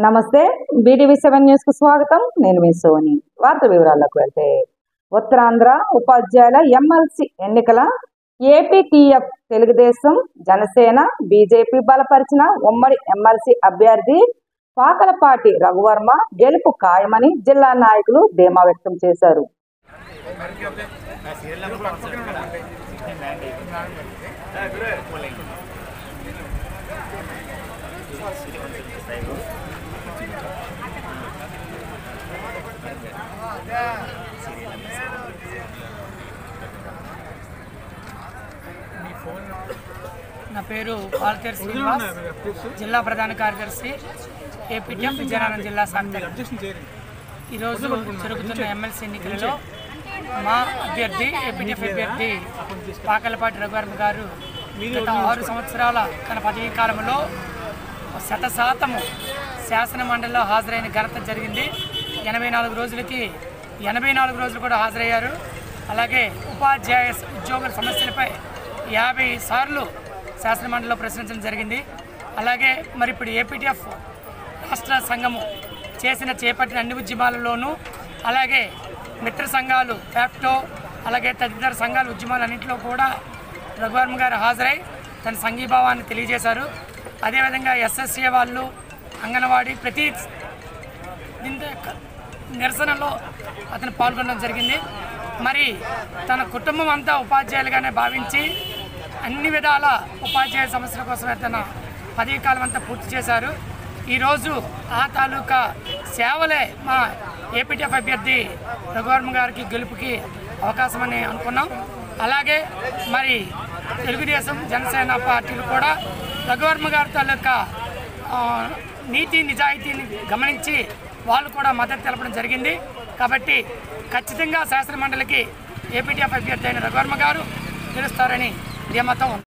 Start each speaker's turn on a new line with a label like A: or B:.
A: నమస్తే BTV7 news కు స్వాగతం. నేను మీ సోని. వార్త వివరాలకు వెళ్తే ఉత్తరాంధ్ర ఉపాధ్యాయుల ఎమ్మెల్సీ ఎన్నికల ఏపీటీఎఫ్ తెలుగుదేశం జనసేన బీజేపీ బలపరిచిన ఉమ్మడి ఎమ్మెల్సీ అభ్యర్థి పాకలపాటి రఘువర్మ గెలుపు ఖాయమని జిల్లా నాయకులు ధీమా వ్యక్తం చేశారు.
B: నా పేరు పాల్తేరు శ్రీనివాస్, జిల్లా ప్రధాన కార్యదర్శి ఏపీటీఎఫ్ విజయనగరం జిల్లా శాఖ. ఈరోజు జరుగుతున్న ఎమ్మెల్సీ ఎన్నికలలో మా అభ్యర్థి ఏపీటీఎఫ్ అభ్యర్థి పాకలపాటి రఘువర్మ గారు గత 6 సంవత్సరాల తన పదవీ కాలంలో 100% శాసన మండలిలో హాజరైన ఘనత జరిగింది. 84 రోజులకి 84 రోజులు కూడా హాజరయ్యారు. అలాగే ఉపాధ్యాయ ఉద్యోగుల సమస్యలపై 50 సార్లు శాసన మండలిలో ప్రశ్నించడం జరిగింది. అలాగే మరి ఇప్పుడు ఏపీటీఎఫ్ రాష్ట్ర సంఘము చేపట్టిన అన్ని ఉద్యమాలలోనూ, అలాగే మిత్ర సంఘాలు ప్యాప్టో, అలాగే తదితర సంఘాల ఉద్యమాలన్నింటిలో కూడా రఘువర్మ గారు హాజరై తన సంఘీభావాన్ని తెలియజేశారు. అదేవిధంగా SSA వాళ్ళు, అంగన్వాడీ ప్రతి నిరసనలో అతను పాల్గొనడం జరిగింది. మరి తన కుటుంబం అంతా ఉపాధ్యాయులుగానే భావించి అన్ని విధాల ఉపాధ్యాయ సమస్యల కోసమే తన పదవీ కాలం అంతా పూర్తి చేశారు. ఈరోజు ఆ తాలూకా సేవలే మా ఏపీటీఎఫ్ అభ్యర్థి రఘువర్మ గారికి గెలుపుకి అవకాశమని అనుకున్నాం. అలాగే మరి తెలుగుదేశం జనసేన పార్టీలు కూడా రఘువర్మ గారి తాలూకా నీతి నిజాయితీని గమనించి వాళ్ళు కూడా మద్దతు తెలపడం జరిగింది. కాబట్టి ఖచ్చితంగా శాసన మండలికి ఏపీటీఎఫ్ అభ్యర్థి అయిన రఘువర్మ గారు గెలుస్తారని ధీమాతో